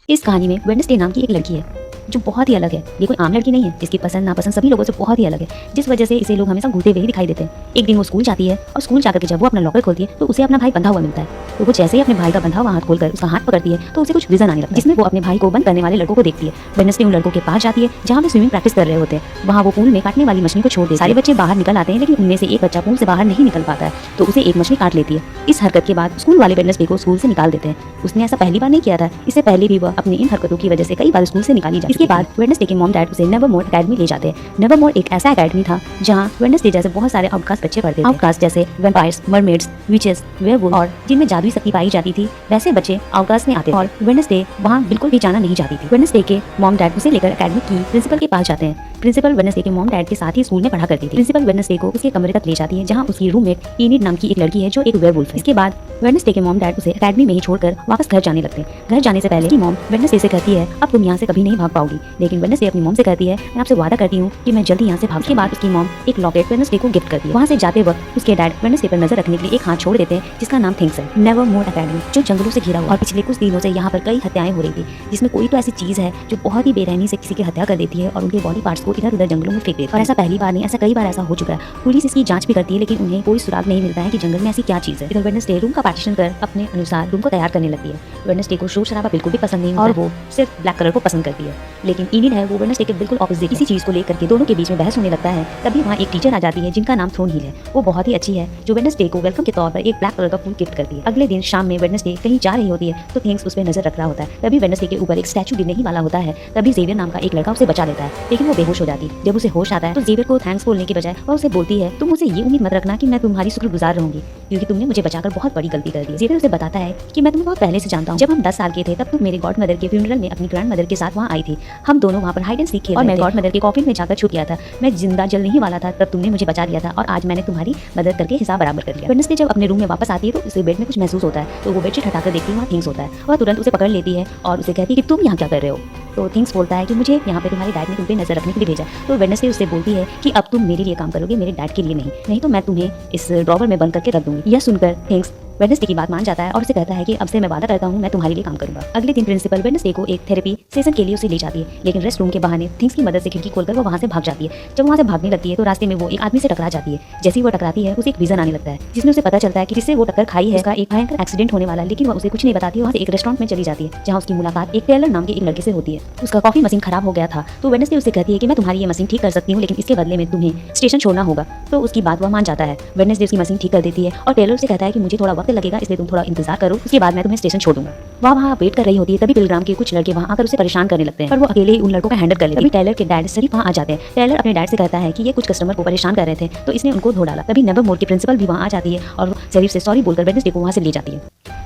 इस कहानी में वेडनेसडे नाम की एक लड़की है जो बहुत ही अलग है। ये कोई आम लड़की नहीं है, इसकी पसंद नापसंद सभी लोगों से बहुत ही अलग है, जिस वजह से इसे लोग हमेशा घूरते हुए ही दिखाई देते हैं। एक दिन वो स्कूल जाती है और स्कूल जाकर के जब वो अपना लॉकर खोलती है तो उसे अपना भाई बंधा हुआ मिलता है। तो वो जैसे ही अपने भाई का बंधा हुआ हाथ खोलकर उसका हाथ पकड़ती है तो उसे कुछ विजन आने लगता है, जिसमें वो अपने भाई को बंद करने वाले लड़कों को देखती है। वेडनेसडे उन लड़कों के पास जाती है जहाँ वे स्विमिंग प्रैक्टिस कर रहे होते हैं। वहाँ वो पूल में काटने वाली मछली को छोड़ देती है। सारे बच्चे बाहर निकल आते हैं लेकिन उनमें से एक बच्चा पूल से बाहर नहीं निकल पाता है, तो उसे एक मछली काट लेती है। इस हरकत के बाद स्कूल वाले वेडनेसडे को स्कूल से निकाल देते हैं। उसने ऐसा पहली बार नहीं किया था, इससे पहले भी वह अपनी इन हरकतों की वजह से कई बार स्कूल से निकाली जाती है। इसके बाद वेडनेसडे के मॉम डैड उसे नेवरमोर एकेडमी ले जाते हैं। नेवरमोर एक ऐसा एकेडमी था जहाँ वेडनेसडे जैसे बहुत सारे आउटकास्ट बच्चे पढ़ते थे। आउटकास्ट जैसे वैम्पायर्स, मरमेड्स, विचेस, वेयरवुल्फ और जिनमें जादुई शक्ति पाई जाती थी, वैसे बच्चे आउटकास्ट में आते थे और वेडनेसडे वहाँ बिल्कुल भी जाना नहीं चाहती थी। वेडनेसडे के मॉम डैड उसे लेकर एकेडमी की प्रिंसिपल के पास जाते हैं। प्रिंसिपल वेडनेसडे के मॉम डैड के साथ ही स्कूल में पढ़ा करती थी। प्रिंसिपल वेडनेसडे को उसके कमरे तक ले जाती है जहाँ उसकी रूममेट इनिड नाम की एक लड़की है जो एक वेयरवुल्फ है। इसके बाद वेडनेसडे के मॉम डैड उसे एकेडमी में ही छोड़कर वापस घर जाने लगते हैं। घर जाने से पहले की मॉम वेडनेसडे से कहती है अब तुम यहाँ से कभी नहीं भाग पाओगी, लेकिन वेडनेसडे अपनी मॉम से कहती है मैं आपसे वादा करती हूँ कि मैं जल्दी यहाँ से भाग। के बाद उसकी मॉम एक लॉकेट वेडनेसडे को गिफ्ट करती है। वहाँ से जाते वक्त उसके डैड वेडनेसडे पर नजर रखने के लिए एक हाथ छोड़ देते हैं जिसका नाम थिंग्स है। नेवरमोर एकेडमी जो जंगलों से घिरा हुआ और पिछले कुछ दिनों से यहाँ पर कई हत्याएं हो रही थी, जिसमें कोई तो ऐसी चीज है जो बहुत ही बेरहमी से किसी की हत्या कर देती है और उनके बॉडी पार्ट्स को इधर उधर जंगलों में फेंक देती है। और ऐसा पहली बार नहीं, ऐसा कई बार ऐसा हो चुका है। पुलिस इसकी जांच भी करती है लेकिन उन्हें कोई सुराग नहीं मिलता है कि जंगल में ऐसी क्या चीज है। इधर वेडनेसडे रूम का पार्टीशन कर अपने अनुसार रूम को तैयार करने लगती है। वेडनेसडे को शोर शराबा बिल्कुल भी पसंद नहीं और वो सिर्फ ब्लैक कलर को पसंद करती है। लेकिन इनिड है वो वेडनेसडे के बिल्कुल ऑपोजिट। इसी चीज को लेकर के दोनों के बीच में बहस होने लगता है। तभी वहाँ एक टीचर आ जाती है जिनका नाम थ्रोनहील है। वो बहुत ही अच्छी है जो वेडनेसडे को वेलकम के तौर पर एक ब्लैक कलर का फूल गिफ्ट करती है। अगले दिन शाम में वेडनेसडे कहीं जा रही होती है तो थिंग्स उस पर नजर रख रहा होता है। तभी वेडनेसडे के ऊपर एक स्टैचू गिरने ही वाला होता है। तभी जेवियर नाम का एक लड़का उसे बचा लेता है, लेकिन वो बेहोश हो जाती है। जब उसे होश आता है तो जेवियर को थैंक्स बोलने की बजाय वह उसे बोलती है तुम मुझे ये उम्मीद मत रखना कि मैं तुम्हारी शुक्रगुजार रहूंगी, क्योंकि तुमने मुझे बचाकर बहुत बड़ी गलती कर दी। जेवियर उसे बताता है कि मैं तुम्हें बहुत पहले से जानता हूँ। जब हम 10 साल के थे तब तुम मेरे गॉड मदर के फ्यूनरल में अपनी ग्रैंड मदर के साथ वहाँ आई थी। हम दोनों वहाँ पर हाइड एंड सीक खेल रहे थे और मैं गॉड मदर के कॉफिन में जाकर छुप गया था। मैं जिंदा जल नहीं वाला था, तब तुमने मुझे बचा लिया था और आज मैंने तुम्हारी मदद करके हिसाब बराबर कर लिया। वेडनेसडे जब अपने रूम में वापस आती है तो उसे बेड में कुछ महसूस होता है, तो वो बेडशीट हटाकर देखती है वहाँ थिंग्स होता है। वह तुरंत उसे पकड़ लेती है और उसे कहती है कि तुम यहाँ क्या कर रहे हो। तो थिंग्स बोलता है कि मुझे यहाँ पे तुम्हारे डैड ने तुम पे नजर रखने के लिए भेजा। तो वेडनेसडे उससे बोलती है कि अब तुम मेरे लिए काम करोगे, मेरे डैड के लिए नहीं तो मैं तुम्हें इस ड्रॉवर में बंद करके रख दूंगी। यह सुनकर थिंग्स वेडनेसडे की बात मान जाता है और उसे कहता है कि अब से मैं वादा करता हूँ मैं तुम्हारे लिए काम करूंगा। अगले दिन प्रिंसिपल वेडनेसडे को एक थेरेपी सेशन के लिए उसे ले जाती है, लेकिन रेस्ट रूम के बहाने थिंग्स की मदद से खिड़की खोलकर वो वहाँ से भाग जाती है। जब वहाँ से भागने लगती है तो रास्ते में वो एक आदमी से टकरा जाती है। जैसे ही वो टकराती है उसे एक विजन आने लगता है जिसमें उसे पता चलता है कि जिससे वो टक्कर खाई है उसका एक भयंकर एक्सीडेंट होने वाला है, लेकिन वह उसे कुछ नहीं बताती। वहाँ से एक रेस्टोरेंट में चली जाती है जहाँ उसकी मुलाकात एक टेलर नाम के एक लड़के से होती है। उसका कॉफी मशीन खराब हो गया था तो वेडनेसडे उसे कहती है कि मैं तुम्हारी ये मशीन ठीक कर सकती हूँ, लेकिन इसके बदले में तुम्हें स्टेशन छोड़ना होगा। तो उसकी बात वह मान जाता है। वेडनेसडे उसकी मशीन ठीक कर देती है और टेलर से कहता है कि मुझे थोड़ा वक्त लगेगा, इसलिए तुम थोड़ा इंतजार करो, उसके बाद मैं तुम्हें स्टेशन छोड़ दूंगा। वह वहाँ वेट कर रही होती है। तभी पिलग्राम के कुछ लड़के वहाँ आकर उसे परेशान करने लगते हैं, पर वो अकेले ही उन लड़कों का हैंडल कर लेते हैं। तभी टेलर के डैड शरीफ वहाँ आ जाते हैं। टेलर अपने डैड से कहता है कि ये कुछ कस्टमर को परेशान कर रहे थे तो इसने उनको धो डाला। तभी नेवरमोर की प्रिंसिपल भी वहाँ आ जाती है और शरीफ से सॉरी बोलकर वेडनेसडे को वहाँ से ले जाती है।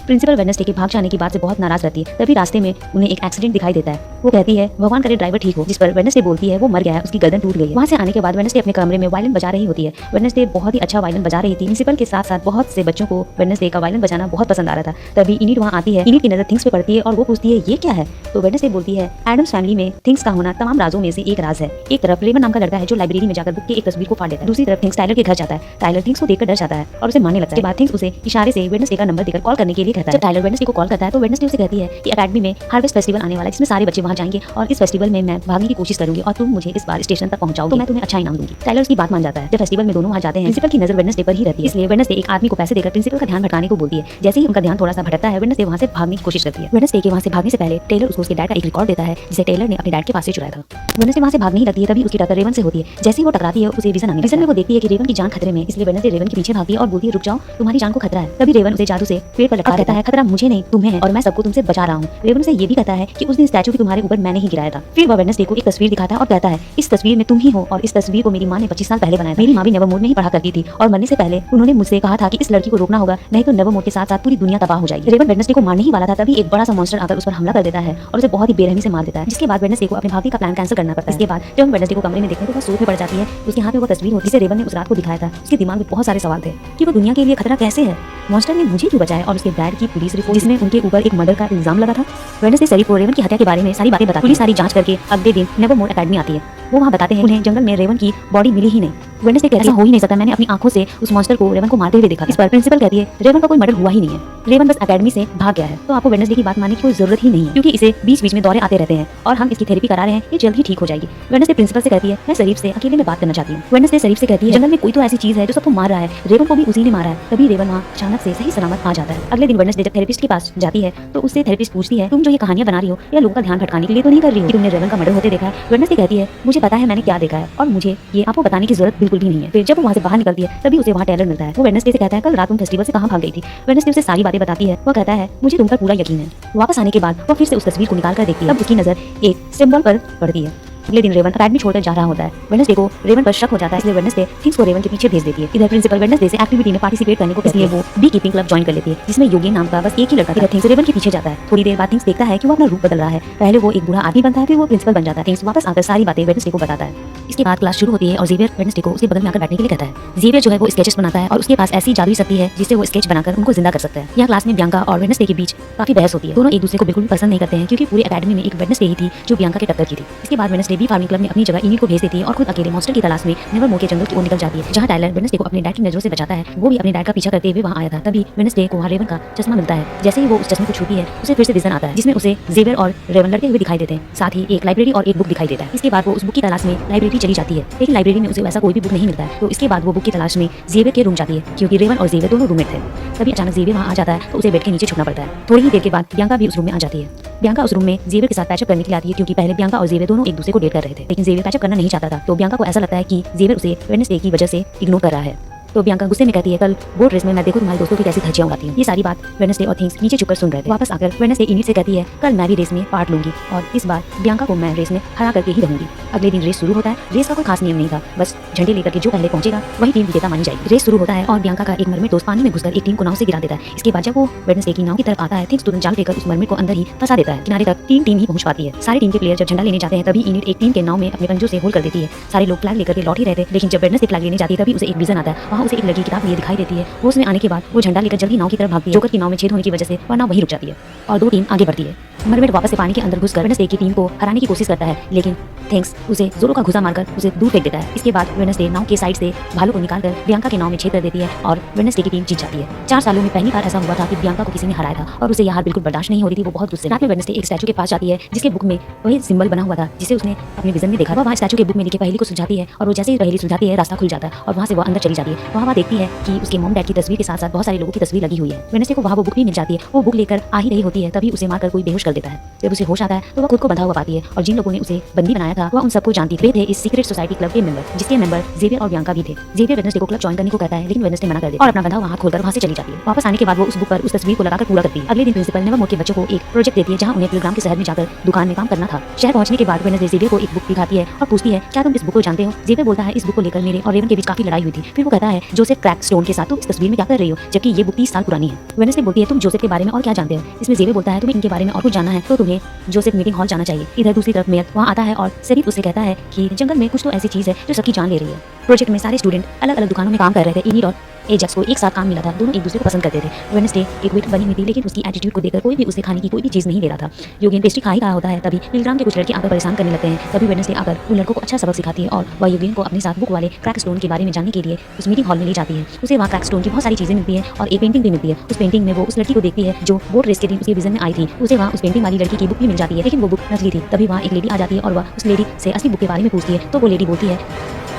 प्रिंसिपल वेडनेसडे के भाग जाने की बात से बहुत नाराज रहती है। तभी रास्ते में उन्हें एक एक्सीडेंट दिखाई देता है। वो कहती है भगवान करे ड्राइवर ठीक हो, जिस पर वेडनेसडे बोलती है वो मर गया है, उसकी गर्दन टूट गई है। वहाँ से आने के बाद वेडनेसडे अपने कमरे में वायलिन बजा रही होती है। वेडनेसडे बहुत ही अच्छा वायलिन बजा रही थी। प्रिंसिपल के साथ साथ बहुत से बच्चों को वेडनेसडे का वायलिन बजाना बहुत पसंद आ रहा था। तभी इनिड वहाँ आती है। इनिड की नजर थिंग्स पे पड़ती है और वो पूछती है ये क्या है। तो वेडनेसडे बोलती है एडम्स फैमिली में थिंग्स का होना तमाम राजों में से एक राज है। एक तरफ रेवन नाम का लड़का है जो लाइब्रेरी में जाकर बुक की एक तस्वीर को फाड़ देता है। दूसरी तरफ थिंग्स टाइलर के घर जाता है। टाइलर थिंग्स को देखकर डर जाता है और उसे मारने लगता है। बाद थिंग्स उसे इशारे से वेडनेसडे का नंबर देकर कॉल करने के लिए कहता है। जब टाइलर वेडनेसडे को कॉल करता है तो वेडनेसडे उसे कहती है कि एकेडमी में हार्वेस्ट फेस्टिवल आने वाला है जिसमें सारे बच्चे वहाँ जाएंगे और इस फेस्टिवल में मैं भागने की कोशिश करूंगी और तुम मुझे इस बार स्टेशन तक पहुंचाओ तो मैं तुम्हें अच्छा इनाम दूंगी। टाइलर उसकी बात मान जाता है। जब फेस्टिवल में दोनों वहाँ जाते हैं प्रिंसिपल की नजर वेडनेसडे पर ही रहती है, इसलिए वेडनेसडे एक आदमी को पैसे देकर प्रिंसिपल का ध्यान भटकाने को बोलती है। जैसे ही उनका ध्यान थोड़ा सा भटकता है वेडनेसडे वहाँ से भागने की कोशिश करती है। वेडनेसडे के वहाँ से भागने से पहले टेलर उसको उसके डैड का एक रिकॉर्ड देता है जिसे टेलर ने अपने डैड के पास से चुराया था। वेडनेसडे वहाँ से भागने ही लगती है। तभी उसकी टक्कर रेवन से होती है। जैसे ही वो टकराती है उसे विजन आने लगता है। विजन में वो देखती है कि रेवन की जान खतरे में, इसलिए वेडनेसडे रेवन के पीछे भागती है और बोलती है रुक जाओ तुम्हारी जान को खतरा है। तभी रेवन उसे जादू से पेड़ पर लटका देता है। खतरा मुझे नहीं तुम्हें है और मैं सबको तुमसे बचा रहा हूँ। रेवन उसे ये भी कहता है कि उस दिन स्टैचू भी तुम्हारे ऊपर मैंने ही गिराया था। फिर वह वेडनेसडे को एक तस्वीर दिखाता है और कहता है इस तस्वीर में तुम ही हो और इस तस्वीर को मेरी माँ ने 25 साल पहले बनाया था। मेरी माँ भी नेवरमोर में ही पढ़ा करती थी और मरने से पहले उन्होंने मुझसे कहा था कि इस लड़की को रोकना होगा, नहीं तो नेवरमोर के साथ साथ पूरी दुनिया तबाह हो जाएगी। रेवन वेडनेसडे को मारने ही वाला था तभी एक बड़ा सा मॉन्स्टर आकर उस पर हमला कर देता है और उसे बहुत ही बेरहमी से मार देता है, जिसके बाद वेडनेसडे को अपने भागने का प्लान कैंसिल करना पड़ता है। इसके बाद जब हम वेडनेसडे को कमरे में देखते हैं तो वह सोच में पड़ जाती है। उसके हाथ में वो तस्वीर होती है जिसे रेवन ने उस रात को दिखाया था। उसके दिमाग में बहुत सारे सवाल थे कि वो दुनिया के लिए खतरा कैसे है, मॉन्स्टर ने मुझे क्यों बचाया और उसके डैड की पुलिस रिपोर्ट जिसमें उनके ऊपर एक मर्डर का इल्जाम लगा था। वेडनेसडे शरीफ को रेवन की हत्या के बारे में सारी बातें बताती है। पुलिस सारी जांच करके अगले दिन नेवरमोर एकेडमी आती है। वो वहाँ बताते हैं उन्हें जंगल में रेवन की बॉडी मिली ही नहीं। वेडनेसडे कहती है ऐसा हो ही नहीं सकता, मैंने अपनी आंखों से उस मॉन्स्टर को रेवन को मारते हुए देखा। इस पर प्रिंसिपल कहती है रेवन का कोई मर्डर हुआ ही नहीं है, रेवन बस एकेडमी से भाग गया है। तो आपको वेडनेसडे की बात मानने की कोई जरूरत ही नहीं है, क्योंकि इसे बीच बीच में दौरे आते रहते हैं और हम इसकी थेरेपी करा रहे हैं, ये जल्द ही ठीक हो जाएगी। वेडनेसडे प्रिंसिपल से कहती है मैं शरीफ से अकेले में बात करना चाहती हूँ। वेडनेसडे शरीफ से कहती है जंगल में कोई तो ऐसी चीज है जो सबको मार रहा है, रेवन को भी उसी ने मारा है। तभी रेवन वहाँ अचानक से सही सलामत आ जाता है। अगले दिन वेडनेसडे जब थेरेपिस्ट के पास जाती है तो उससे थेरेपिस्ट पूछती है तुम जो ये कहानियां बना रही हो या लोगों का ध्यान भटकाने के लिए तो नहीं कर रही हो कि तुमने रेवन का मर्डर होते देखा है। वेडनेसडे कहती है मुझे पता है मैंने क्या देखा है और मुझे ये आपको बताने की जरूरत बिल्कुल भी नहीं है। फिर जब वो वहाँ से बाहर निकलती है तभी उसे वहाँ टेलर मिलता है। वो वेडनेसडे से कहता है कल रात तुम फेस्टिवल से कहाँ भाग गई थी। वेडनेसडे उसे सारी बातें बताती है। वो कहता है मुझे तुम पर पूरा यकीन है। वापस आने के बाद वो फिर से उस तस्वीर को निकाल कर देखती है। तब उसकी नजर एक सिंबल पर पड़ती है। अगले दिन रेवन अकेडमी छोड़कर जा रहा होता है। वेडनेसडे को रेवन पर शक हो जाता है, इसलिए वेडनेसडे थिंग्स को रेवन के पीछे भेज देती है। इधर प्रिंसिपल वेडनेसडे से एक्टिविटी में पार्टिसिपेट करने को कहती है। वो बी कीपिंग क्लब ज्वाइन कर लेती है जिसमें योगेन नाम का बस एक ही लड़का था। थिंग्स रेवन के पीछे जाता है। थोड़ी देर बाद थिंग्स देखता है कि वो अपना रूप बदल रहा है। पहले वो एक बूढ़ा आदमी बनता है, फिर वो प्रिंसिपल बन जाता है। थिंग्स वापस आकर सारी बातें वेडनेसडे को बताता है। इसके बाद क्लास शुरू होती है और जेवियर वेडनेसडे को उसके बगल में आकर बैठने के लिए कहता है। जेवियर जो है वो स्केचेस बनाता है और उसके पास ऐसी जादुई शक्ति है जिससे वो स्केच बनाकर उनको जिंदा कर सकता है। यहाँ क्लास में बियांका और वेडनेसडे के बीच काफी बहस होती है। दोनों एक दूसरे को बिल्कुल पसंद नहीं करते हैं क्योंकि पूरी एकेडमी में एक वेडनेसडे ही थी जो बियांका के टक्कर की थी। इसके बाद वेडनेसडे बी फार्मिंग क्लब में अपनी जगह इनिट को भेज देती है और खुद अकेले मॉन्स्टर की तलाश में नेवरमोर के जंगल की ओर निकल जाती है, जहाँ टाइलर वेडनेसडे को अपने डैड की नजरों से बचाता है। वो भी अपने डैड का पीछा करते हुए वहाँ आया था। तभी वेडनेसडे को वहाँ रेवन का चश्मा मिलता है। जैसे ही वो उस चश्मे को छूती है उसे फिर से विजन आता है जिसमें उसे जेवियर और रेवन लड़ते हुए दिखाई देते हैं। साथ ही एक लाइब्रेरी और एक बुक दिखाई देता है। इसके बाद वो उस बुक की तलाश में लाइब्रेरी चली जाती है, लेकिन लाइब्रेरी में उसे वैसा कोई भी बुक नहीं मिलता है। तो इसके बाद वो बुक की तलाश में जेवियर के रूम जाती है क्योंकि रेवन और जेवियर दोनों रूममेट थे। तभी अचानक जेवियर वहाँ आ जाता है तो उसे बेड के नीचे छुपना पड़ता है। थोड़ी ही देर के बाद बियांका भी उस रूम में आ जाती है। बियांका उस रूम में जेवियर के साथ पैचअप करने के लिए आती है क्योंकि पहले बियांका और जेवियर दोनों एक दूसरे को डेट कर रहे थे, लेकिन जेवियर पैचअप करना नहीं चाहता था। तो बियांका को ऐसा लगता है कि जेवियर उसे वेडनेसडे की वजह से इग्नोर कर रहा है। तो बियांका गुस्से में कहती है कल बोट रेस में मैं देखो तुम्हारे दोस्तों की कैसी धज्जियां उड़ाती हूँ। ये सारी बात वेडनेसडे और थिंग्स नीचे छुपकर सुन रहे थे। वापस आकर वेडनेसडे इनिट से कहती है कल मैं भी रेस में पार्ट लूंगी और इस बार बियांका को मैं रेस में हरा करके ही रहूंगी। अगले दिन रेस शुरू होता है। रेस का कोई खास नियम नहीं था, बस झंडे लेकर के जो पहले पहुंचेगा वही टीम विजेता मानी जाएगी। रेस शुरू होता है और बियांका का एक मरमेड दोस्त पानी में घुसकर एक टीम को नाव से गिरा देता है। इसके बाद जब वो वेडनेसडे की नाव की तरफ आता है थिंग्स तुरंत जाल फेंकर उस मरमेड को अंदर ही फंसा देता है। किनारे तक तीन टीम ही पहुंच पाती है। सारे टीम के प्लेयर जब झंडा लेने जाते हैं तभी इनिट एक टीम के नाव में अपने पंजों से होल्ड कर देती है। सारे लोग फ्लैग लेकर के लौट ही रहते हैं, लेकिन जब वेडनेसडे फ्लैग लेने जाती है तभी उसे एक विजन आता है। वहाँ उसे एक लड़की किताब लिए दिखाई देती है। वो उसमें आने के बाद वो झंडा लेकर जल्दी नाव की तरफ भागती है। जोकर की नाव में छेद होने की वजह से वह नाव वहीं रुक जाती है और दो टीम आगे बढ़ती है। मरमेड वापस से पानी के अंदर घुसकर वेडनेसडे की टीम को हराने की कोशिश करता है, लेकिन थिंग्स उसे जोरों का घुसा मारकर उसे दूर फेंक देता है। इसके बाद वेडनेसडे नाव के साइड से भालू को निकालकर बियांका के नाव में छेद कर देती है और वेडनेसडे की टीम जीत जाती है। 4 सालों में पहली बार ऐसा हुआ था कि बियांका को किसी ने हराया था और उसे यह हार बिल्कुल बर्दाश्त नहीं हो रही थी। वो बहुत गुस्से। रात में वेडनेसडे एक स्टैचू के पास जाती है जिसके बुक में वही सिंबल बना हुआ था जिसे उसने अपने विजन में देखा था। वहाँ स्टैचू के बुक में लिखे पहेली को सुलझाती है और वो जैसे ही पहेली सुलझाती है रास्ता खुल जाता है और वहाँ से वो अंदर चली जाती है। वहाँ देखती है कि उसके मॉम डैड की तस्वीर के साथ साथ बहुत सारे लोगों की तस्वीर लगी हुई है। वेडनेसडे को वहाँ वो बुक भी मिल जाती है। वो बुक लेकर आ ही रही होती है तभी उसे मारकर कोई बेहोश कर देता है। जब उसे होश आता है तो वह खुद को बंधा हुआ पाती है और जिन लोगों ने उसे बंदी बनाया था वह उन सबको जानती थी। वे थे इस सीक्रेट सोसाइटी क्लब के मेंबर, जिसके मेंबर जेवियर और बियांका भी थे। जेवियर वेडनेसडे को क्लब ज्वाइन करने को कहता है, लेकिन वेडनेसडे मना कर देती है और अपना बंधा हुआ हाथ खोलकर वहाँ से चली जाती है। वापस आने के बाद वो उस बुक पर उस तस्वीर को लगाकर पूरा करती है। अगले दिन प्रिंसिपल नेवरमोर के बच्चों को एक प्रोजेक्ट देती है जहाँ उन्हें पिलग्राम के शहर में जाकर दुकान में काम करना था। शहर पहुंचने के बाद वेडनेसडे जेवियर को एक बुक दिखाती है और पूछती है क्या तुम इस बुक को जानते हो। जेवियर बोलता है इस बुक को लेकर मेरे और रेवन के बीच काफी लड़ाई हुई थी। फिर वो कहता है जोसेफ क्रैकस्टोन के साथ तुम इस तस्वीर में क्या कर रही हो, जबकि ये बुक 30 साल पुरानी है। वेडनेसडे बोलती है तुम जोसेफ के बारे में और क्या जानते हो। इसमें जेवियर बोलता है तुम्हें इनके बारे में और कुछ जानना है तो तुम्हें जोसेफ मीटिंग हॉल जाना चाहिए। इधर दूसरी तरफ मेयर वहाँ आता है और शरीफ उससे कहता है कि जंगल में कुछ तो ऐसी चीज है जो सबकी जान ले रही है। प्रोजेक्ट में सारे स्टूडेंट अलग अलग दुकानों में काम कर रहे थे। इनिट और एजैक्स को एक साथ काम मिला था। दोनों एक दूसरे को पसंद करते थे। वेडनेसडे एक वेट बनी हुई थी, लेकिन उसकी एटीट्यूड को देखकर कोई भी उसे खाने की कोई भी चीज नहीं दे रहा था। योगेन पेस्ट्री खा ही रहा होता है। तभी पिलग्राम के कुछ लड़के आकर परेशान करने लगते हैं। तभी वेडनेसडे आकर उन लड़कों को अच्छा सबक सिखाती है और वह योगेन को अपने साथ बुक वाले क्रैकस्टोन के बारे में जानने के लिए उस मीटिंग हॉल में ले जाती है। उसे वहाँ क्रैकस्टोन की बहुत सारी चीजें मिलती है और एक पेंटिंग भी मिलती है। उस पेंटिंग में वो उस लड़की को देखती है जो बोट रेस के दिन उसके विजन में आई थी। उसे वहाँ उस पेंटिंग वाली लड़की की बुक भी मिल जाती है, लेकिन वो बुक नकली थी। तभी वहाँ एक लेडी आ जाती है और वह उस लेडी से असली बुक के बारे में पूछती है तो वो लेडी बोलती है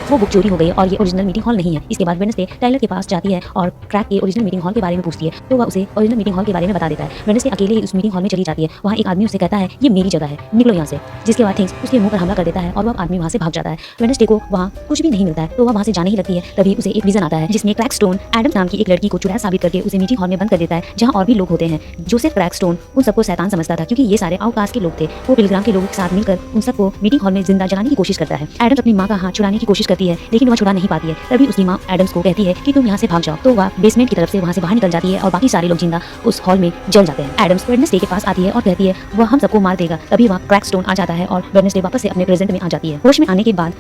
वो बुक चोरी हो गई और ये ओरिजिनल मीटिंग हॉल नहीं है। इसके बाद वेडनेसडे टाइलर के पास जाती है और क्रैक के ओरिजिनल मीटिंग हॉल के बारे में पूछती है तो वह उसे ओरिजिनल मीटिंग हॉल के बारे में बता देता है। वेडनेसडे अकेले ही उस मीटिंग हॉल में चली जाती है। वहाँ एक आदमी उसे कहता है ये मेरी जगह है, निकलो यहाँ से। जिसके बाद थिंग्स उसके मुंह पर हमला कर देता है और वह आदमी वहाँ से भाग जाता है। वेडनेसडे को वहाँ कुछ भी नहीं मिलता है तो वह वहाँ से जाने ही लगती है। तभी उसे एक विजन आता है जिसमें क्रैकस्टोन एडम्स नाम की एक लड़की को चुड़ैल साबित करके उसे मीटिंग हॉल में बंद कर देता है जहाँ और भी लोग होते हैं। जोसेफ क्रैकस्टोन उन सबको शैतान समझता था क्योंकि ये सारे आउटकास्ट के लोग थे। वो पिलग्राम के लोगों के साथ मिलकर उन सबको मीटिंग हॉल में जिंदा जलाने की कोशिश करता है। एडम्स अपनी माँ का हाथ छुड़ाने की कोशिश करती है लेकिन वह छुड़ा नहीं पाती है। तभी उसकी माँ एडम्स को कहती है कि तुम यहाँ से भाग जाओ। तो वह बेसमेंट की तरफ से वहाँ से बाहर निकल जाती है और बाकी सारे लोग जिंदा उस हॉल में जल जाते हैं। एडम्स वेडनेसडे के पास आती है और कहती है वह हम सबको मार देगा। तभी वहाँ क्रैकस्टोन आ जाता है और वेडनेसडे वापस से अपने प्रेजेंट में आ जाती है। होश में आने के बाद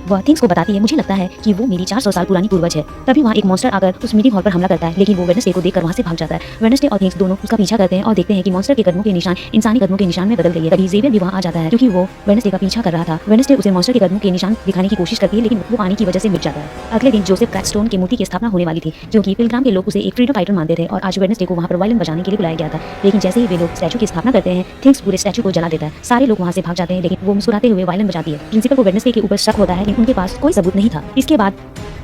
वह थिंग्स को बताती है मुझे लगता है कि वो मेरी 400 साल पुरानी पूर्वज है। तभी वहाँ एक मॉन्स्टर आकर उस मीटिंग हॉल पर हमला करता है, लेकिन वो वेडनेसडे को देखकर वहाँ से भाग जाता है। वेडनेसडे और थिंग्स दोनों उसका पीछा करते हैं और देखते हैं कि मॉन्स्टर के कदमों के निशान इंसानी कदमों के निशान में बदल गई है। तभी जेवियर भी वहाँ आ जाता है क्योंकि वो वेडनेसडे का पीछा कर रहा था। वेडनेसडे उसे मॉन्स्टर के कदमों के निशान दिखाने की कोशिश करती है, लेकिन वो पानी की वजह से मिट जाता है। अगले दिन जोसेफ क्रैकस्टोन की मूर्ति की स्थापना होने वाली थी, क्योंकि पिलग्राम के लोग उसे एक फ्रीडम फाइटर मानते थे और आज वेडनेसडे को वहाँ पर वायलिन बजाने के लिए बुलाया गया था। लेकिन जैसे ही वे लोग स्टैचू की स्थापना करते हैं, थिंग्स पूरे स्टैचू को जला देता है। सारे लोग वहाँ से भाग जाते हैं, लेकिन वो मुस्कुराते हुए वायलिन बजाती है। प्रिंसिपल को वेडनेसडे के ऊपर शक होता है, लेकिन उनके पास कोई सबूत नहीं था। इसके बाद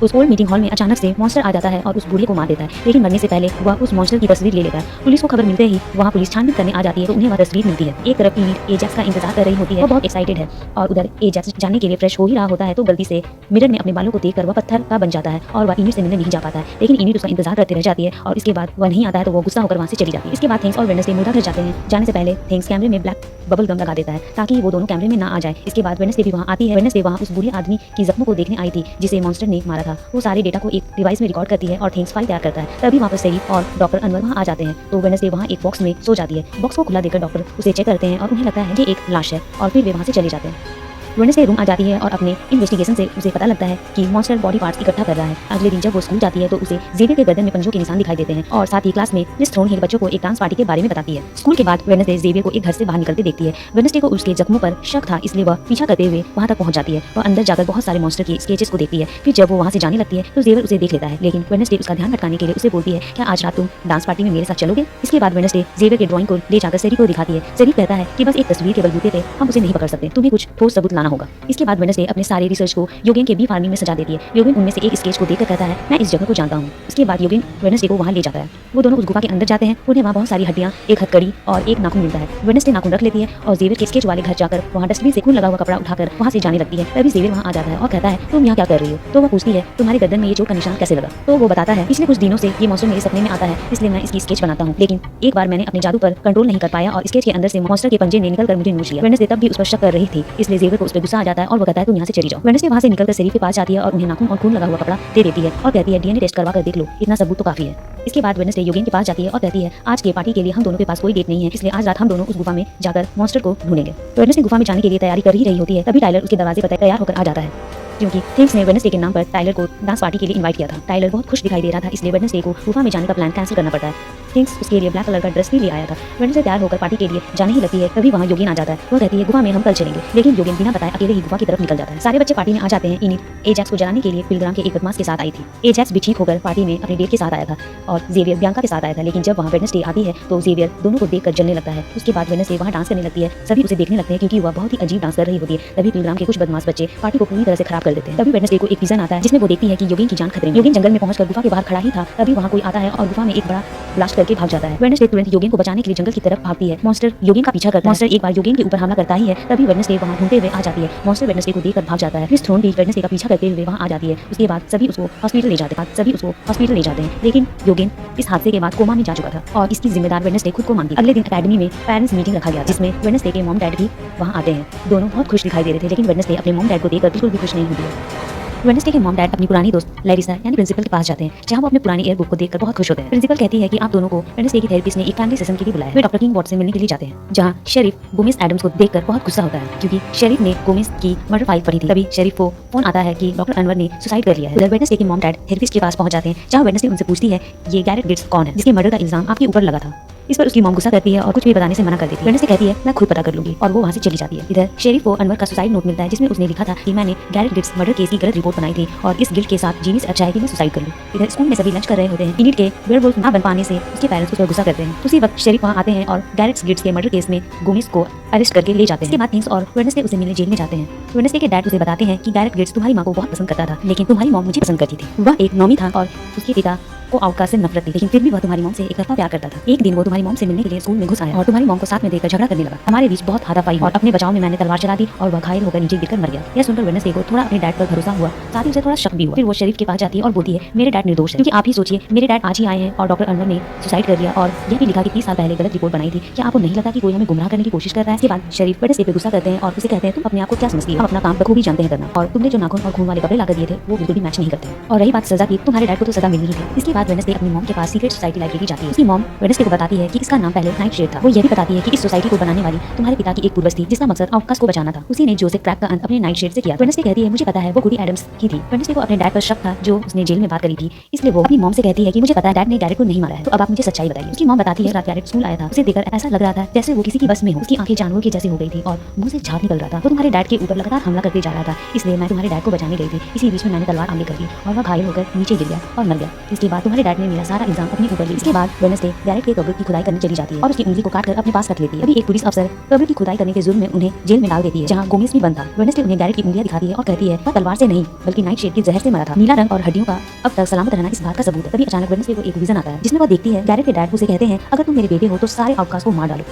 उस ओल्ड मीटिंग हॉल में अचानक से मॉन्स्टर आ जाता है और उस बूढ़े को मार देता है, लेकिन मरने से पहले वह उस मॉन्स्टर की तस्वीर ले लेता है। पुलिस को खबर मिलते ही वहाँ पुलिस छानबीन करने आ जाती है, तो उन्हें वह तस्वीर मिलती है। एक तरफ इनिड एजैक्स का इंतजार कर रही होती है, वो बहुत एक्साइटेड है, और उधर एजैक्स जाने के लिए फ्रेश हो ही रहा होता है, तो गलती से मिरर में अपने बालों को देखकर वह पत्थर का बन जाता है और वह इनिड से मिलने नहीं जा पाता है। लेकिन इनिड उसका इंतजार करते रह जाती है और इसके बाद वह नहीं आता है, तो वो गुस्सा होकर वहाँ से चली जाती है। इसके बाद थिंग्स और वेडनेसडे मुर्दा घर जाते हैं। जाने से पहले थिंग्स कैमरे में ब्लैक बबल गम लगा देता है ताकि वो दोनों कैमरे में ना आ जाए। इसके बाद वेडनेसडे भी वहाँ आती है। वेडनेसडे वहाँ उस बूढ़े आदमी की जख्मों को देखने आई थी जिसे मॉन्स्टर ने मारा था। वो सारे डेटा को एक डिवाइस में रिकॉर्ड करती है और थिंग्स फाइल तैयार करता है। तभी वहाँ पर शेरिफ और डॉक्टर अनवर वहाँ आ जाते हैं, तो वेडनेसडे वहाँ एक बॉक्स में सो जाती है। बॉक्स को खुला देकर डॉक्टर उसे चेक करते हैं और उन्हें लगता है कि एक लाश है, और फिर वे वहाँ से चले जाते हैं। वेडनेसडे रूम आ जाती है और अपने इन्वेस्टिगेशन से उसे पता लगता है कि मॉन्स्टर बॉडी पार्ट्स इकट्ठा कर रहा है। अगले दिन जब वो स्कूल जाती है तो उसे जेवियर के गर्दन में पंजों के निशान दिखाई देते हैं, और साथ ही क्लास में मिस थ्रोन हिल बच्चों को एक डांस पार्टी के बारे में बताती है। स्कूल के बाद वेडनेसडे जेवियर को एक घर से बाहर निकलते देखती है। वेडनेसडे को उसके जख्मों पर शक था, इसलिए वह पीछा करते हुए वहाँ तक पहुँच जाती है। वह अंदर जाकर बहुत सारे मॉन्स्टर के स्केचेस को देखती है। फिर जब वो वहाँ से जाने लगती है तो जेवियर उसे देख लेता है, लेकिन वेडनेसडे उसका ध्यान भटकाने के लिए उसे बोलती है, क्या आज रात तुम डांस पार्टी में मेरे साथ चलोगे? इसके बाद वेडनेसडे जेवियर के ड्राइंग को ले जाकर शेरिफ को दिखाती है। शेरिफ कहता है कि बस एक तस्वीर के बलबूते पे हम उसे नहीं पकड़ सकते, तुम्हें कुछ ठोस सबूत लाना होगा। इसके बाद वेडनेसडे अपने सारे रिसर्च को योगेन के बी फार्मिंग में सजा देती है। योगेन उनमें से एक स्केच को देखकर कहता है, मैं इस जगह को जानता हूँ। इसके बाद योगेन वेडनेसडे को वहाँ ले जाता है। वो दोनों उस गुफा के अंदर जाते हैं। उन्हें वहाँ बहुत सारी हड्डियाँ, एक हथकड़ी और एक नाखून मिलता है। वेडनेसडे नाखून रख लेती है और जेवियर के स्केच वाले घर जाकर वहाँ डस्टबिन से खून लगा हुआ कपड़ा उठाकर वहाँ से जाने लगती है। तभी जेवियर वहाँ आ जाता है और कहता है, तुम यहाँ क्या कर रही हो? तो वह पूछती है, तुम्हारे गर्दन में ये चोट का निशान कैसे लगा? तो वो बताता है, पिछले कुछ दिनों से ये मॉन्स्टर मेरे सपने में आता है, इसलिए मैं इसकी स्केच बनाता हूँ, लेकिन एक बार मैंने अपने जादू पर कंट्रोल नहीं कर पाया और स्केच के अंदर से मॉन्स्टर के पंजे ने निकलकर मुझे नोच लिया। वेडनेसडे तब भी उस पर शक कर रही थी, इसलिए जेवियर को उस पर गुस्सा आ जाता है और वो कहता है, तुम यहाँ से चली जाओ। वेडनेसडे वहाँ से निकलकर शेरिफ के पास जाती है और उन्हें नाखून और खून लगा हुआ कपड़ा दे देती है और कहती है, डीएनए टेस्ट करवा कर देख लो, इतना सबूत तो काफी है। इसके बाद वेडनेसडे योगेन के पास जाती है और कहती है, आज के पार्टी के लिए हम दोनों के पास कोई डेट नहीं है, इसलिए आज रात हम दोनों उस गुफा में जाकर मॉन्स्टर को ढूंढेंगे। वेडनेसडे गुफा में जाने के लिए तैयारी कर ही रही होती है, तभी टाइलर उसके दरवाजे पर तैयार होकर आ जाता है, क्योंकि थिंग्स ने वेडनेसडे के नाम पर टाइलर को डांस पार्टी के लिए इनवाइट किया था। टाइलर बहुत खुश दिखाई दे रहा था, इसलिए वेडनेसडे को गुफा में जाने का प्लान कैंसिल करना पड़ता है। थिंग्स उसके लिए ब्लैक कलर का ड्रेस भी ले आया था। वेडनेसडे तैयार होकर पार्टी के लिए जाने ही लगती है, तभी वहाँ योगेन आ जाता है। वह कहती है, गुफा में हम कल चलेंगे, लेकिन योगेन बिना बताए अकेले ही गुफा की तरफ निकल जाता है। सारे बच्चे पार्टी में आ जाते हैं। इनिड एजैक्स को जलाने के लिए पिलग्राम के एक बदमाश के साथ आई थी। एजैक्स भी ठीक होकर पार्टी में अपने डेट के साथ आया था और जेवियर बियांका के साथ आया था, लेकिन जब वहाँ वेडनेसडे आती है तो जेवियर दोनों को देखकर जलने लगता है। उसके बाद वेडनेसडे वहाँ डांस करने लगती है। सभी उसे देखने लगते हैं क्योंकि वह बहुत ही अजीब डांस कर रही होती है। तभी पिलग्राम के कुछ बदमाश बच्चे पार्टी को पूरी तरह से खराब कर देते हैं। तभी वेडनेसडे को एक विजन आता है जिसमें वो देखती है कि योगेन की जान खतरे में। योगेन जंगल में पहुंचकर गुफा के बाहर खड़ा ही था, तभी वहाँ कोई आता है और गुफा में एक बड़ा ब्लास्ट करके भाग जाता है। वेडनेसडे तुरंत योगेन को बचाने के लिए जंगल की तरफ भागती है। मॉन्स्टर योगेन का पीछा करता है। मॉन्स्टर एक बार योगेन के ऊपर हमला करता ही है, तभी वेडनेसडे वहाँ ढूंढते हुए आ जाती है। मॉन्स्टर वेडनेसडे को देखकर भाग जाता है। मिस थ्रोन भी वेडनेसडे का पीछा करते हुए वहाँ आ जाती है। उसके बाद सभी उसको हॉस्पिटल ले जाते हैं, लेकिन योगेन इस हादसे के बाद कोमा में जा चुका था और इसकी जिम्मेदार वेडनेसडे खुद को मानती है। अगले दिन अकेडमी में पेरेंट्स मीटिंग रखा गया, जिसमें वेडनेसडे के मॉम डैड भी वहाँ आते हैं। दोनों बहुत खुश दिखाई दे रहे थे, लेकिन वेडनेसडे अपने मॉम डैड को देखकर बिल्कुल भी खुश नहीं हुई है। वेडनेसडे के मॉम डैड अपनी पुरानी दोस्त लैरिसा यानी प्रिंसिपल के पास जाते हैं, जहाँ वो अपने पुरानी एयर बुक को देखकर बहुत खुश होते हैं। प्रिंसिपल कहती है कि आप दोनों को वेडनेसडे की थेरेपिस्ट ने एक फैमिली सेशन के लिए बुलाया है। वे डॉक्टर किंग वॉट से मिलने के लिए जाते हैं, जहाँ शेरिफ गोमेस एडम्स को देखकर बहुत गुस्सा होता है, क्योंकि शेरिफ ने गोमेस की मर्डर फाइल पढ़ी थी। तभी शेरिफ को फोन आता है कि डॉक्टर अनवर ने सुसाइड कर लिया है। उधर वेडनेसडे के मॉम डैड थेरेपिस्ट के पास पहुंच जाते हैं, जहाँ वेडनेसडे उनसे पूछती है, ये गैरेट गिट्स कौन है जिसके मर्डर का इल्जाम आपके ऊपर लगा था? इस पर उसकी मॉम गुस्सा करती है और कुछ भी बताने से मना कर देती है। वेडनेसडे कहती है, मैं खुद पता कर लूंगी, और वो वहाँ से चली जाती है। इधर शेरिफ को अनवर का सुसाइड नोट मिलता है, जिसमें उसने लिखा था कि मैंने गैरेट गिट्स मर्डर केस की गलत रिपोर्ट बनाई थी और इस गिल्ट के साथ जीने से अच्छा है कि मैं सुसाइड कर लूं। इधर स्कूल में सभी लंच कर रहे होते हैं। इनिड के वेयरवुल्फ ना बन पाने से उसके पेरेंट्स उस पर गुस्सा करते हैं। उसी वक्त शेरिफ वहाँ आते हैं और गैरेट गिट्स के मर्डर केस में गोमेस को अरेस्ट करके ले जाते हैं। इसके बाद थिंग्स और वेडनेसडे उसे मिलने जेल में जाते हैं। वेडनेसडे के डैड उसे बताते हैं कि गैरेट गिट्स तुम्हारी माँ को बहुत पसंद करता था, लेकिन तुम्हारी मॉम मुझे पसंद करती थी। वह एक नॉमी था और उसके पिता को आउटकास्ट से नफरत थी, लेकिन फिर भी वह तुम्हारी मॉम से एक तरफा प्यार करता था। एक दिन वो तुम्हारी मॉम से मिलने के लिए स्कूल में घुस आया और तुम्हारी मॉम को साथ में देखकर झगड़ा करने लगा। हमारे बीच बहुत हाथापाई और अपने बचाव में मैंने तलवार चला दी और वह घायल होकर नीचे गिरकर मर गया। यह सुनकर वेडनेसडे को थोड़ा अपने डैड पर भरोसा हुआ, साथ ही उसे थोड़ा शक भी हुआ। फिर वो शेरिफ के पास जाती है और बोलती है, मेरे डैड निर्दोष है, क्योंकि आप ही सोचिए, मेरे डैड आज ही आए हैं और डॉक्टर अनवर ने सुसाइड कर लिया और यह भी लिखा कि 30 साल पहले गलत रिपोर्ट बनाई थी। क्या आपको नहीं लगता कि कोई हमें गुमराह करने की कोशिश कर रहा है? इसके बाद शेरिफ वेडनेसडे पे गुस्सा करते हैं और उसे कहते हैं, तुम अपने आप को क्या समझती हो? हम अपना काम बखूबी जानते हैं करना, और तुमने जो नाखून और खून वाले कपड़े लाकर दिए थे वो बिल्कुल भी मैच नहीं करते। और रही बात सजा की, तुम्हारे डैड को तो सजा मिलनी ही थी। इसके बाद बाद वेडनेसडे अपनी मॉम के पास सीक्रेट सोसाइटी लाइब्रेरी जाती है। उसकी मॉम वेडनेसडे को बताती है कि इसका नाम पहले नाइटशेड था। वो ये भी बताती है कि इस सोसाइटी को बनाने वाली तुम्हारे पिता की एक पूर्वज थी जिसका मकसद आउटकास्ट को बचाना था। उसी ने जोसेफ क्रैक का अंत अपने नाइटशेड से किया। वेडनेसडे कहती है मुझे पता है वो गुडी एडम्स की थी। वेडनेसडे को अपने डैड पर शक था जो उसने जेल में बात करी थी, इसलिए वो अपनी मॉम से कहती है कि मुझे पता है डैड ने गैरेट को नहीं मारा है, तो अब आप मुझे सच्चाई बताइए। उसकी मॉम बताती है रात गैरेट स्कूल आया था, उसे देखकर ऐसा लग रहा था जैसे वो किसी की बस में हो। उसकी आंखें जानवर की जैसे हो गई थी और मुंह से झाग निकल रहा था। वो तुम्हारे डैड के ऊपर लगातार हमला करते जा रहा था, इसलिए मैं तुम्हारे डैड को बचाने गई थी। इसी बीच में मैंने तलवार आगे कर दी और वह घायल होकर नीचे गिर गया और मर गया। इसके बाद तुम्हारे डैड ने मेरा सारा इल्जाम अपने ऊपर लिया। इसके बाद वेडनेसडे गैरेट के कब्र की खुदाई करने चली जाती है और उसकी उंगली को काटकर अपने पास रख लेती है। अभी एक पुलिस अफसर कब्र की खुदाई करने के जुर्म में उन्हें जेल में डाल देती है जहां गोमेज भी बंद था। वेडनेसडे उन्हें गैरेट की उंगलियां दिखाती है और कहती है वह तलवार से नहीं बल्कि नाइटशेड की जहर से मरा था। नीला रंग और हड्डियों का अब तक सलामत रहना इस बात का सबूत है। तभी अचानक वेडनेसडे को एक विजन आता है जिसमें वह देखती है गैरेट के डैड उसे कहते हैं अगर तुम मेरे बेटे हो तो सारे आउटकास्ट को मार डालो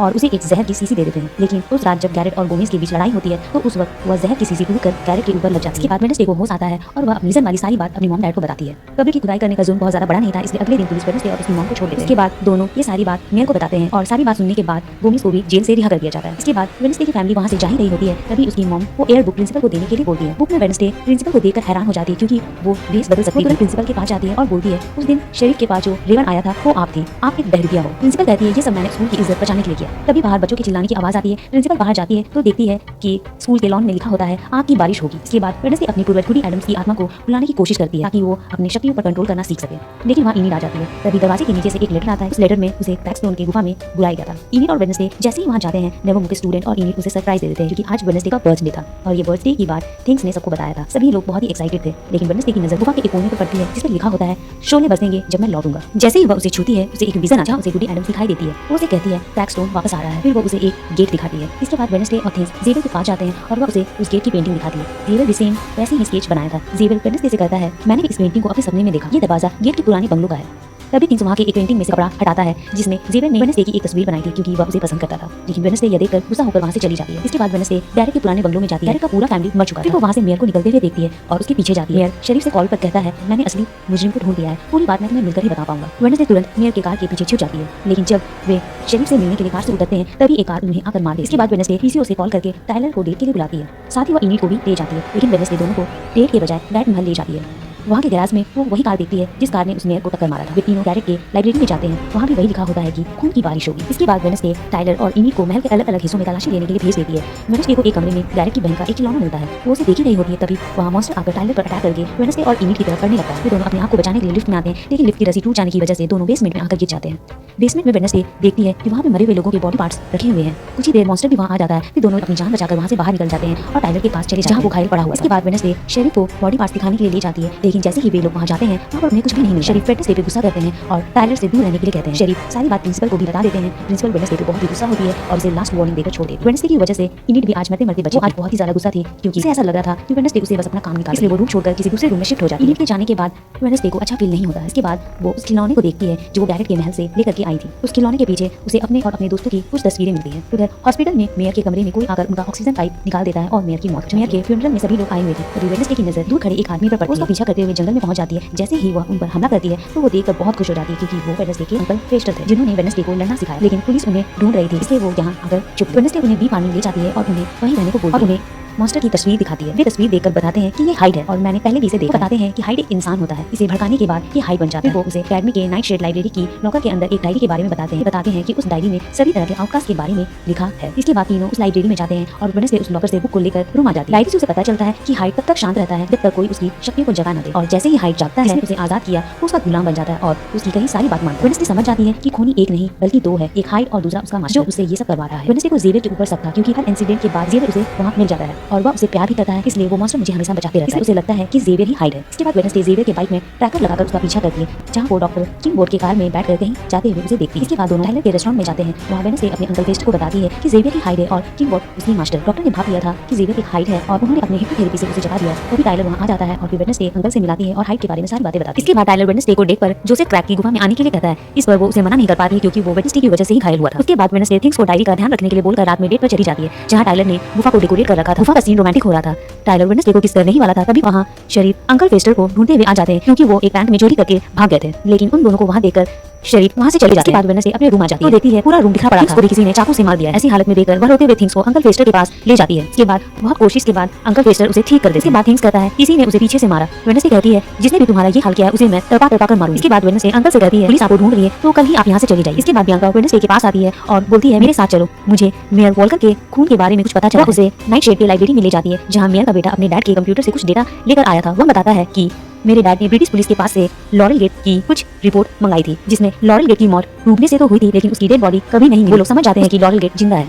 और उसे एक जहर की शीशी दे देते हैं। लेकिन उस रात जब गैरेट और गोमेज के बीच लड़ाई होती है तो उस वक्त वह जहर की शीशी टूट कर गैरेट के ऊपर लग जाती है। इसके बाद वेडनेसडे को होश आता है और वह विजन वाली सारी बात अपनी मॉम डैड को बताती है। कब्र की खुदाई करने का जुर्म बहुत ज्यादा बड़ा नहीं था, इसलिए अगले दिन पुलिस वेडनेसडे और उसकी मॉम को छोड़ देते हैं। इसके बाद दोनों ये सारी बात मेयर को बताते हैं और सारी बात सुनने के बाद गोमेज को भी जेल से रिहा कर दिया जाता है। इसके बाद वेडनेसडे की फैमिली वहां से जा ही रही होती है, तभी उसकी मॉम वो एयर बुक प्रिंसिपल को देने के लिए बोलती है। बुक में वेडनेसडे प्रिंसिपल को देखकर हैरान हो जाती है क्योंकि वो भेस बदल सकती है। प्रिंसिपल के पास जाती है और बोलती है उस दिन शरीफ के पास जो रेवन आया था वो आप थी, आप एक बहरुपिया हो। प्रिंसिपल कहती है ये सब मैंने स्कूल की इज्जत बचाने के लिए किया। तभी बाहर बच्चों चिल्लाने की आवाज आती है। प्रिंसिपल बाहर जाती है तो देखती है कि स्कूल के लॉन में लिखा होता है आग की बारिश होगी। इसके बाद वेडनेसडे अपनी पूर्वज गुडी एडम्स की आत्मा को बुलाने की कोशिश करती है ताकि वो अपनी शक्तियों पर कंट्रोल करना सीख सके, लेकिन वहाँ इनिड आ जाती है। तभी दरवाजे के नीचे से एक लेटर आता है। इस लेटर में उसे ब्लैकस्टोन की गुफा में बुलाया गया था। इनिड और वेडनेसडे जैसे ही वहाँ जाते हैं नेवोमुक के स्टूडेंट और इनिड उसे सरप्राइज दे देते हैं क्योंकि आज वेडनेसडे का बर्थडे था और ये बर्थडे की बात थिंग्स ने सबको बताया था। सभी लोग बहुत ही एक्साइटेड थे, लेकिन वेडनेसडे की नजर गुफा के एक कोने पर पड़ती है जिस पर लिखा होता है शोले बरसेंगे जब मैं लौटूंगा। जैसे ही वह उसे छूती है उसे एक विजन आता है, उसे गुडी एडम्स दिखाई देती है। वो उसे कहती है ब्लैकस्टोन वापस आ रहा है। फिर वो उसे एक गेट दिखाती है। इसके बाद वेडनेसडे और थिंग्स ज़ेबेल के पास जाते हैं और वह उसे उस गेट की पेंटिंग दिखाती है। ज़ेबेल भी सेम वैसे ही स्केच बनाया था। ज़ेबेल वेडनेसडे से कहता है मैंने भी इस पेंटिंग को अपने सपने में देखा, ये दरवाजा गेट के पुराने बंगलों का है। तभी थिंग्स वहाँ के एक पेंटिंग में से कपड़ा हटाता है जिसमें ज़ेबेल ने वेडनेसडे की एक तस्वीर बनाई थी क्योंकि वह उसे पसंद करता था। लेकिन वेडनेसडे यह देखकर गुस्सा होकर वहाँ से चली जाती है। इसके बाद वेडनेसडे गैरेट के पुराने बंगलों में जाती है। गैरेट का पूरा फैमिली मर चुका है। फिर वो वहाँ से मेयर को निकलते हुए देखती है और उसके पीछे जाती है। मेयर शरीफ से कॉल पर कहता है मैंने असली मुजरिम को ढूंढ लिया है, पूरी बात मैं तुम्हें मिलकर ही बता पाऊंगा। वेडनेसडे तुरंत मेयर के कार के पीछे छुप जाती है, लेकिन जब वे शरीफ से मिलने के लिए कार से उतरते हैं तभी एक कार उन्हें आकर मार देती है। इसके बाद वेडनेसडे पीसीओ से कॉल करके टायलर को डेट के लिए बुलाती है, साथ ही वह इनिड को भी ले जाती है। लेकिन वेडनेसडे दोनों को डेट के बजाय बैट महल ले जाती है। वहाँ के गैराज में वो वही कार देखती है जिस कार ने उस मेयर को टक्कर मारा था। वे तीनों गैरेट के लाइब्रेरी में जाते हैं, वहाँ भी वही लिखा होता है कि खून की बारिश होगी। इसके बाद वेडनेसडे टायलर और इनिड को महल के अलग अलग हिस्सों में तलाशी लेने के लिए भेज देती है। वेडनेसडे को एक कमरे में गैरेट की बहन का एक खिलौना मिलता है, वो उसे देख ही रही होती है। तभी वहाँ मॉन्स्टर आकर टायलर पर अटैक करके वेडनेसडे और इनिड की तरफ बढ़ने लगता है। वे दोनों अपने आप को बचाने के लिए लिफ्ट में आते हैं, लेकिन लिफ्ट की रस्सी टूट जाने की वजह से दोनों बेसमेंट में आकर गिर जाते हैं। बेसमेंट में वेडनेसडे देखती है कि वहाँ पे मरे हुए लोगों के बॉडी पार्ट्स रखे हुए हैं। कुछ ही देर मॉन्स्टर भी वहाँ आ जाता है। फिर दोनों अपनी जान बचाकर वहाँ से बाहर निकल जाते हैं और टायलर के पास चले जहाँ वो घायल पड़ा हुआ है। इसके बाद वेडनेसडे शरीफ को बॉडी पार्ट्स दिखाने के लिए ले जाती है, लेकिन जैसे ही वे लोग वहाँ जाते हैं वहाँ पर उन्हें कुछ भी नहीं मिलता। शरीफ वेडनेसडे पे गुस्सा करते हैं और टायलर से दूर रहने के लिए कहते हैं। शरीफ सारी बात प्रिंसिपल को भी बता देते हैं। प्रिंसिपल वेडनेसडे पे बहुत ही गुस्सा होती है और उसे लास्ट वार्निंग देकर छोड़ देती है। वेडनेसडे की वजह से इनिड भी आज मरते मरते बची। आज बहुत ही ज्यादा गुस्सा थी क्योंकि उसे ऐसा लग रहा था कि वेडनेसडे उसे बस अपना काम निकाल, इसलिए वो रूम छोड़कर किसी दूसरे रूम में शिफ्ट हो जाती है। इनिड के जाने के बाद वेडनेसडे को अच्छा फील नहीं होता। इसके बाद वो उस खिलौने को देखती है जो वो गैरेट के महल से लेकर के आई थी। उस खिलौने के पीछे उसे अपने और अपने दोस्तों की कुछ तस्वीरें मिलती है। उधर हॉस्पिटल में मेयर के कमरे में कोई आकर उनका ऑक्सीजन पाइप निकाल देता है और मेयर की मौत। मेयर के फ्यूनरल में सभी लोग आए हुए थे। तभी वेडनेसडे की नजर दूर खड़े एक आदमी पर पड़ती है। उसका पीछा करते हुए जंगल में पहुंच जाती है। जैसे ही वह उन पर हमला करती है तो वो देखकर बहुत खुश हो जाती है क्योंकि वो वेडनेसडे के अंकल फेस्टर थे जिन्होंने वेडनेसडे को लड़ना सिखाया। लेकिन पुलिस उन्हें ढूंढ रही थी, इसलिए वो यहाँ आकर चुप। वेडनेसडे उन्हें बी पानी ले जाती है और उन्हें वहीं रहने को बोलती है और उन्हें मॉन्स्टर की तस्वीर दिखाती है। वे तस्वीर देखकर बताते हैं कि ये हाइड है और मैंने पहले भी इसे देखा। बताते हैं कि हाइड एक इंसान होता है। इसे भड़काने के बाद ये हाइड बन जाता है। वो उसे अकेडमी के नाइटशेड लाइब्रेरी की लॉकर के अंदर एक डायरी के बारे में बताते हैं कि उस डायरी में सभी तरह के आउटकास्ट के बारे में लिखा है। इसके बाद तीनों उस लाइब्रेरी में जाते हैं और वेडनेसडे उस लॉकर से बुक को लेकर रूम आ जाती है। डायरी से उसे पता चलता है कि हाइड तब तक शांत रहता है जब तक कोई उसकी शक्तियों को जगा न दे, और जैसे ही हाइड जागता है उसे आजाद किया वो उसका गुलाम बन जाता है और उसकी कई सारी बात मानता है। वेडनेसडे समझ जाती है कि खूनी एक नहीं बल्कि दो है, एक हाइड और दूसरा उसका मास्टर जो उसे ये सब करवा रहा है। वेडनेसडे को ज़ेबेल के ऊपर शक था क्योंकि हर इंसिडेंट के बाद ज़ेबेल उसे वहाँ मिल जाता है और वह उसे प्यार भी करता है, इसलिए वो मॉन्स्टर मुझे हमेशा बचाते रहता है। उसे लगता है कि ज़ेबेल ही हाइड है। इसके बाद वेडनेसडे ज़ेबेल के बाइक में ट्रैकर लगाकर उसका पीछा करती है जहाँ वो डॉक्टर किंग बोर्ड के कार में बैठ कर कहीं जाते हुए उसे देखती है। इसके बाद दोनों टायलर के रेस्टोरेंट में जाते हैं। वहाँ वेडनेसडे अपने अंकल फेस्टर को बताती है कि ज़ेबेल ही हाइड है और किंग बोर्ड उसकी मास्टर। डॉक्टर ने भाप लिया था कि ज़ेबेल एक हाइड है और उन्होंने अपने हिप्नोथेरेपी से उसे जगा दिया। तो भी टायलर वहाँ आ जाता है और फिर वेडनेसडे अंकल से मिलाती है और हाइड के बारे में सारी बातें बताती है। इसके बाद टायलर वेडनेसडे को डेट पर जोसेफ क्रैक की गुफा में आने के लिए कहता है। इस पर वो उसे मना नहीं कर पाती क्योंकि वो वेडनेसडे की वजह से ही घायल हुआ था। उसके बाद वेडनेसडे थिंग्स को डायरी का ध्यान रखने के लिए बोलकर रात में डेट पर चली जाती है जहाँ टायलर ने गुफा को डेकोरेट कर रखा था। गुफा का सीन रोमांटिक हो रहा था। टायलर वेडनेसडे को किस करने ही वाला था, तभी वहाँ शरीफ अंकल फेस्टर को ढूंढते हुए आ जाते हैं क्योंकि वो एक बैंक में चोरी करके भाग गए थे। लेकिन उन दोनों को वहाँ देखकर शरीफ वहाँ से चले जाते हैं। बाद वेडनेसडे अपने रूम आ जाती है, तो देखती है पूरा रूम बिखरा पड़ा था, किसी ने चाकू से मार दिया है। ऐसी हालत में देखकर वह रोते हुए थिंग्स को अंकल फेस्टर के पास ले जाती है। इसके बाद बहुत कोशिश के बाद अंकल फेस्टर उसे ठीक कर देते हैं। इसके बाद थिंग्स कहता है किसी ने उसे पीछे से मारा। वेडनेसडे कहती है जिसने भी तुम्हारा ये हाल किया है उसे मैं तड़पा तड़पा कर मारूंगी। इसके बाद वेडनेसडे अंकल से कहती है पुलिस आपको ढूंढ रही है तो कल ही आप यहाँ से चली जाइए। इसके बाद बियांका वेडनेसडे के पास आती है और बोलती है मेरे साथ चलो, मुझे मेयर वॉल्कर के खून के बारे में कुछ पता चला। उसे नाइट शेड के लाइब्रेरी में ले जाती है जहाँ मेयर का बेटा अपने डैड के कंप्यूटर से कुछ डेटा लेकर आया था। वह बताता है कि मेरे डैड ने ब्रिटिश पुलिस के पास से लॉरेल गेट की कुछ रिपोर्ट मंगाई थी जिसमें लॉरेल गेट की मौत डूबने से तो हुई थी लेकिन उसकी डेड बॉडी कभी नहीं मिली। वो लोग समझ जाते हैं कि लॉरेल गेट जिंदा है,